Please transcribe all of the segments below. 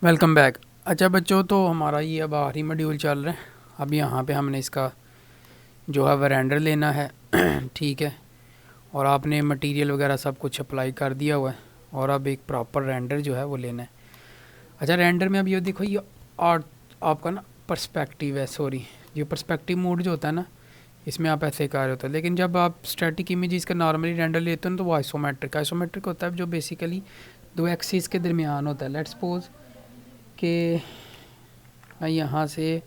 Welcome back. अच्छा बच्चों, तो हमारा ये अब आखिरी मॉड्यूल चल रहा है। अब यहाँ पे हमने इसका जो है वह रेंडर लेना है ठीक है। और आपने मटेरियल वगैरह सब कुछ अप्लाई कर दिया हुआ है और अब एक प्रॉपर रेंडर जो है वो लेना है। अच्छा, रेंडर में अब ये देखो, ये आर्ट आपका ना पर्सपेक्टिव है, सॉरी, ये पर्सपेक्टिव मोड जो होता है ना, इसमें आप ऐसे कर रहे होते हैं। लेकिन जब आप स्टैटिक इमेजेस का नॉर्मली रेंडर लेते हो ना, तो वो आइसोमेट्रिक होता है, जो बेसिकली दो एक्सिस के दरमियान होता है। लेट्स सपोज कि मैं यहाँ से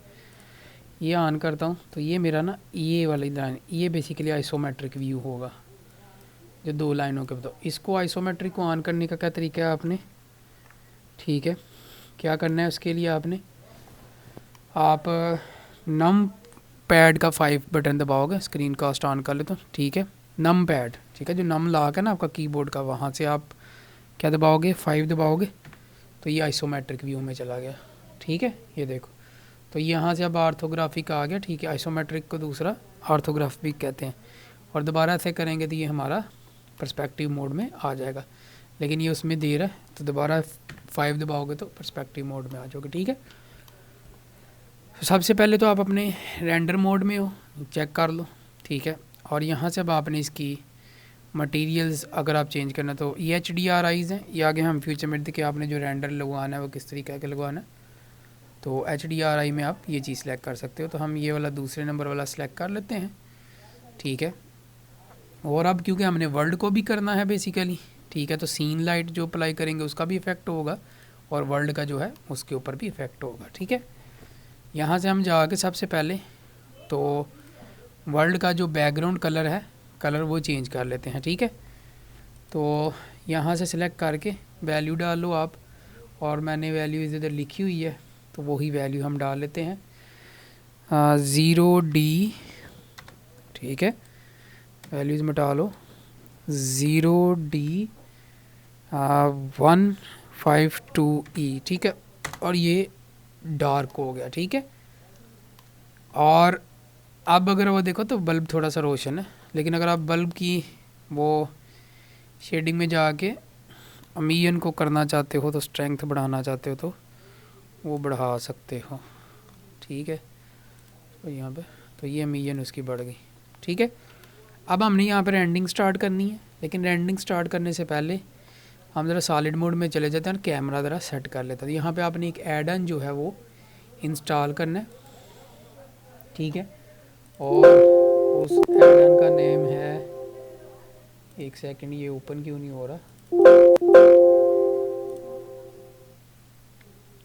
ये ऑन करता हूँ, तो ये मेरा ना ये वाली लाइन, ये बेसिकली आइसोमेट्रिक व्यू होगा जो दो लाइनों के बताओ। इसको आइसोमेट्रिक को ऑन करने का क्या तरीका है आपने, ठीक है, क्या करना है उसके लिए आप नम पैड का 5 बटन दबाओगे, स्क्रीन कास्ट ऑन कर ले तो ठीक है। नम पैड, ठीक है, जो नम लॉक है ना आपका कीबोर्ड का, वहाँ से आप क्या दबाओगे, 5 दबाओगे, तो ये आइसोमेट्रिक व्यू में चला गया। ठीक है, ये देखो, तो यहाँ से अब आर्थोग्राफिक आ गया। ठीक है, आइसोमेट्रिक को दूसरा आर्थोग्राफिक कहते हैं। और दोबारा ऐसे करेंगे तो ये हमारा पर्सपेक्टिव मोड में आ जाएगा। लेकिन ये उसमें दे रहा है, तो दोबारा 5 दबाओगे तो पर्सपेक्टिव मोड में आ जाओगे। ठीक है, तो सबसे पहले तो आप अपने रेंडर मोड में हो, चेक कर लो। ठीक है, और यहाँ से अब आपने इसकी मटेरियल्स अगर आप चेंज करना, तो ये HDRIs हैं, ये आगे हम फ्यूचर में देखिए आपने जो रेंडर लगवाना है वो किस तरीके का लगवाना है। तो HDRI में आप ये चीज़ सेलेक्ट कर सकते हो। तो हम ये वाला दूसरे नंबर वाला सेलेक्ट कर लेते हैं। ठीक है, और अब क्योंकि हमने वर्ल्ड को भी करना है बेसिकली, ठीक है, तो सीन लाइट जो अप्लाई करेंगे उसका भी इफ़ेक्ट होगा और वर्ल्ड का जो है उसके ऊपर भी इफ़ेक्ट होगा। ठीक है, यहाँ से हम जाके सबसे पहले तो वर्ल्ड का जो बैकग्राउंड कलर है, कलर वो चेंज कर लेते हैं। ठीक है, तो यहाँ से सिलेक्ट करके वैल्यू डाल लो आप, और मैंने वैल्यू इधर लिखी हुई है तो वही वैल्यू हम डाल लेते हैं, 0D। ठीक है, वैल्यूज़ मिटा लो, 0D 152E। ठीक है, और ये डार्क हो गया। ठीक है, और अब अगर वो देखो तो बल्ब थोड़ा सा रोशन है, लेकिन अगर आप बल्ब की वो शेडिंग में जाके अमीयन को करना चाहते हो, तो स्ट्रेंथ बढ़ाना चाहते हो तो वो बढ़ा सकते हो। ठीक है, तो यहाँ पे तो ये अमीयन उसकी बढ़ गई। ठीक है, अब हमने यहाँ पे रेंडिंग स्टार्ट करनी है, लेकिन रेंडिंग स्टार्ट करने से पहले हम ज़रा सॉलिड मोड में चले जाते हैं और कैमरा ज़रा सेट कर लेते हैं। तो यहाँ पे आपने एक एड ऑन जो है वो इंस्टॉल करना है। ठीक है, और उस एड ऑन का नेम है, एक सेकंड, ये ओपन क्यों नहीं हो रहा,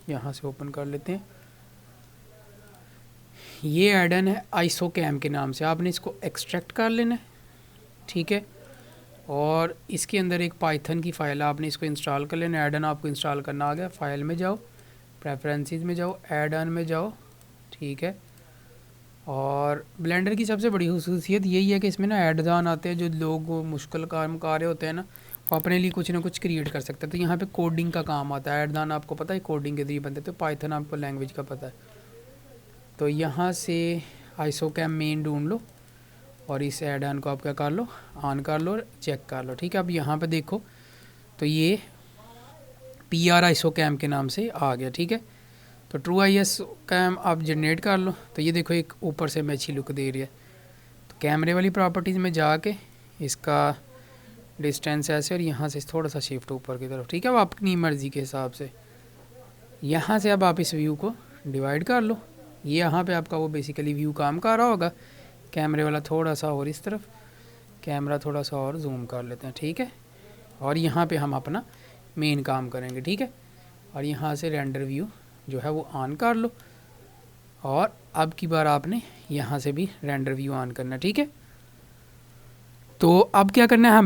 यहाँ से ओपन कर लेते हैं। ये एड ऑन है आइसो कैम के नाम से, आपने इसको एक्सट्रैक्ट कर लेना है। ठीक है, और इसके अंदर एक पाइथन की फ़ाइल है, आपने इसको इंस्टॉल कर लेना। ऐड ऑन आपको इंस्टॉल करना आ गया, फ़ाइल में जाओ, प्रेफरेंसेस में जाओ, ऐड ऑन में जाओ। ठीक है, और ब्लेंडर की सबसे बड़ी खसूसियत यही है कि इसमें ना ऐड ऑन आते हैं, जो लोग मुश्किल काम कर रहे होते हैं ना, वो अपने लिए कुछ ना कुछ क्रिएट कर सकते हैं। तो यहाँ पे कोडिंग का काम आता है। ऐड ऑन आपको पता है कोडिंग के जरिए बनते, तो पाइथन आपको लैंग्वेज का पता है। तो यहाँ से आइसो कैम मेन ढूंढ लो और इस ऐड ऑन को आप क्या कर लो, ऑन कर लो, चेक कर लो। ठीक है, अब यहाँ पे देखो तो ये PR आइसो कैम के नाम से आ गया। ठीक है, तो ट्रू IS कैम आप जनरेट कर लो। तो ये देखो एक ऊपर से मैं अच्छी लुक दे रही है। तो कैमरे वाली प्रॉपर्टीज़ में जाके इसका डिस्टेंस ऐसे, और यहाँ से थोड़ा सा शिफ्ट ऊपर की तरफ। ठीक है, अब अपनी मर्ज़ी के हिसाब से यहाँ से अब आप इस व्यू को डिवाइड कर लो। ये यहाँ पे आपका वो बेसिकली व्यू काम कर रहा होगा, कैमरे वाला थोड़ा सा और इस तरफ, कैमरा थोड़ा सा और जूम कर लेते हैं। ठीक है, और यहाँ पे हम अपना मेन काम करेंगे। ठीक है, और यहाँ से रेंडर व्यू जो है वो ऑन कर लो, और अब की बार आपने यहाँ से भी रेंडर व्यू ऑन करना है। ठीक है, तो अब क्या करना है,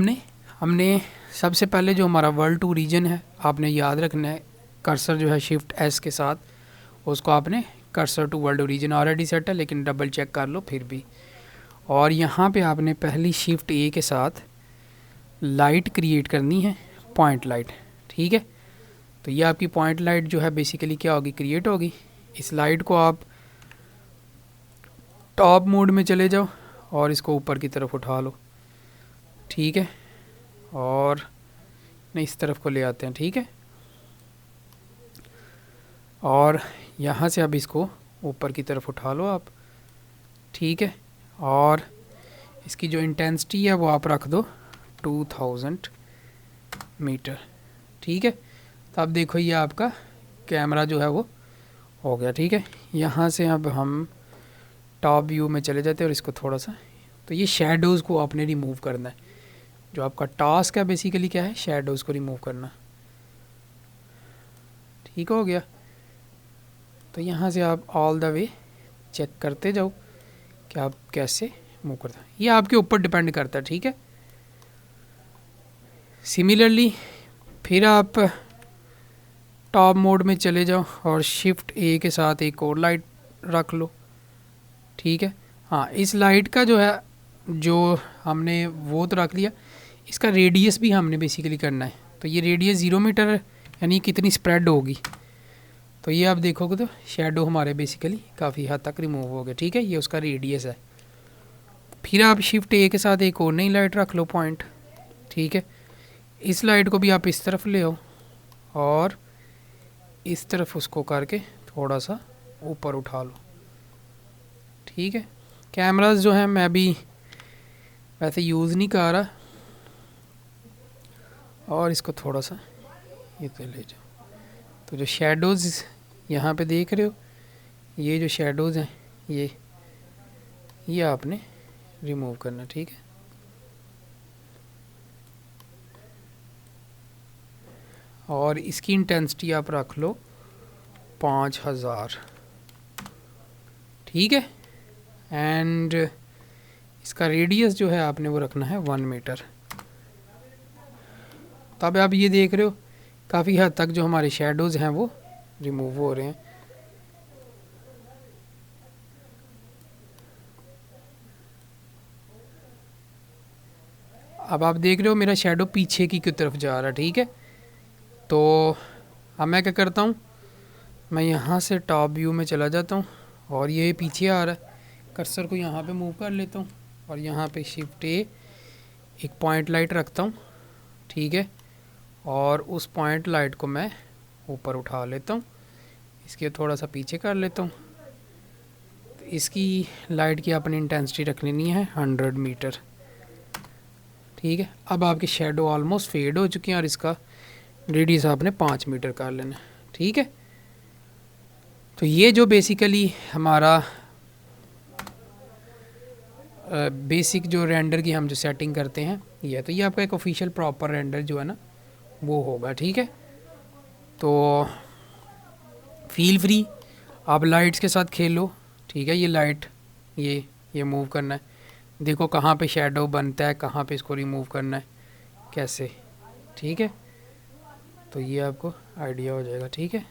हमने सबसे पहले जो हमारा वर्ल्ड टू रीजन है, आपने याद रखना है कर्सर जो है शिफ्ट S के साथ, उसको आपने cursor to world region already set है, लेकिन डबल चेक कर लो फिर भी। और यहाँ पे आपने पहली शिफ्ट A के साथ लाइट क्रिएट करनी है, पॉइंट लाइट। ठीक है, तो ये आपकी पॉइंट लाइट जो है बेसिकली क्या होगी, क्रिएट होगी। इस लाइट को आप टॉप मोड में चले जाओ और इसको ऊपर की तरफ उठा लो। ठीक है, और नहीं, इस तरफ को ले आते हैं। ठीक है, और यहाँ से अब इसको ऊपर की तरफ उठा लो आप, ठीक है। और इसकी जो इंटेंसिटी है वो आप रख दो 2000 मीटर, ठीक है। तो अब देखो ये आपका कैमरा जो है वो हो गया, ठीक है। यहाँ से अब हम टॉप व्यू में चले जाते हैं और इसको थोड़ा सा, तो ये शैडोज़ को आपने रिमूव करना है। जो आपका टास्क है बेसिकली क्या है, शैडोज़ को रिमूव करना, ठीक हो गया। तो यहाँ से आप ऑल द वे चेक करते जाओ कि आप कैसे मूव करते हैं, ये आपके ऊपर डिपेंड करता है, ठीक है। सिमिलरली फिर आप टॉप मोड में चले जाओ और शिफ्ट ए के साथ एक और लाइट रख लो, ठीक है। हाँ, इस लाइट का जो है, जो हमने वो तो रख लिया, इसका रेडियस भी हमने बेसिकली करना है। तो ये रेडियस 0 मीटर यानी कितनी स्प्रेड होगी, तो ये आप देखोगे तो शैडो हमारे बेसिकली काफ़ी हद तक रिमूव हो गए, ठीक है। ये उसका रेडियस है। फिर आप शिफ्ट ए के साथ एक और नई लाइट रख लो पॉइंट, ठीक है। इस लाइट को भी आप इस तरफ ले आओ और इस तरफ उसको करके थोड़ा सा ऊपर उठा लो, ठीक है। कैमरास जो हैं मैं भी वैसे यूज़ नहीं कर रहा, और इसको थोड़ा सा ये तो ले जाओ। तो जो शैडोज़ यहाँ पे देख रहे हो, ये जो शैडोज़ हैं ये आपने रिमूव करना, ठीक है। और इसकी इंटेंसिटी आप रख लो 5000, ठीक है। एंड इसका रेडियस जो है आपने वो रखना है 1 मीटर। तब आप ये देख रहे हो काफ़ी हद तक जो हमारे शैडोज़ हैं वो रिमूव हो रहे हैं। अब आप देख रहे हो मेरा शैडो पीछे की तरफ जा रहा है, ठीक है। तो अब मैं क्या करता हूँ, मैं यहाँ से टॉप व्यू में चला जाता हूँ और ये पीछे आ रहा है, कर्सर को यहाँ पे मूव कर लेता हूँ और यहाँ पे शिफ्ट ए एक पॉइंट लाइट रखता हूँ, ठीक है। और उस पॉइंट लाइट को मैं ऊपर उठा लेता हूँ, इसके थोड़ा सा पीछे कर लेता हूँ। तो इसकी लाइट की अपनी इंटेंसिटी रखनी नहीं है 100 मीटर, ठीक है। अब आपकी शेडो ऑलमोस्ट फेड हो चुकी है और इसका रेडियस आपने 5 मीटर कर लेना, ठीक है। तो ये जो बेसिकली हमारा बेसिक जो रेंडर की हम जो सेटिंग करते हैं ये, तो ये आपका एक ऑफिशियल प्रॉपर रेंडर जो है ना वो होगा, ठीक है। तो फील फ्री आप लाइट्स के साथ खेलो, ठीक है। ये लाइट ये मूव करना है, देखो कहाँ पे शैडो बनता है, कहाँ पे इसको रिमूव करना है, कैसे, ठीक है। तो ये आपको आइडिया हो जाएगा, ठीक है।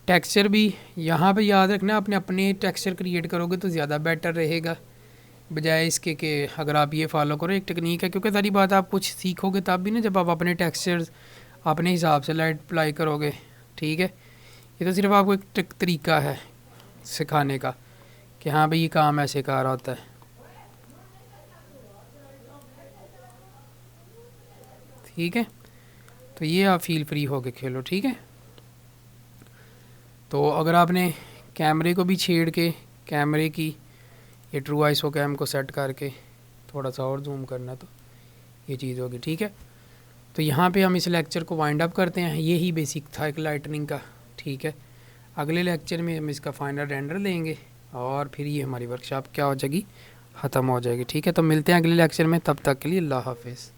टेक्सचर भी यहाँ पे याद रखना, आपने अपने टेक्सचर क्रिएट करोगे तो ज़्यादा बेटर रहेगा बजाय इसके कि अगर आप ये फॉलो करो। एक टेक्निक है, क्योंकि सारी बात आप कुछ सीखोगे तब भी ना, जब आप अपने टेक्सचर्स अपने हिसाब से लाइट अप्लाई करोगे, ठीक है। ये तो सिर्फ आपको एक तरीका है सिखाने का कि हाँ भाई ये काम ऐसे कर रहा होता है, ठीक है। तो ये आप फील फ्री होके खेलो, ठीक है। तो अगर आपने कैमरे को भी छेड़ के कैमरे की ये ट्रू आइसो कैम को सेट करके थोड़ा सा और जूम करना तो ये चीज़ होगी, ठीक है। तो यहाँ पे हम इस लेक्चर को वाइंड अप करते हैं। ये ही बेसिक था एक लाइटनिंग का, ठीक है। अगले लेक्चर में हम इसका फाइनल रेंडर लेंगे और फिर ये हमारी वर्कशॉप क्या हो जाएगी, ख़त्म हो जाएगी, ठीक है। तो मिलते हैं अगले लेक्चर में, तब तक के लिए अल्लाह हाफिज़।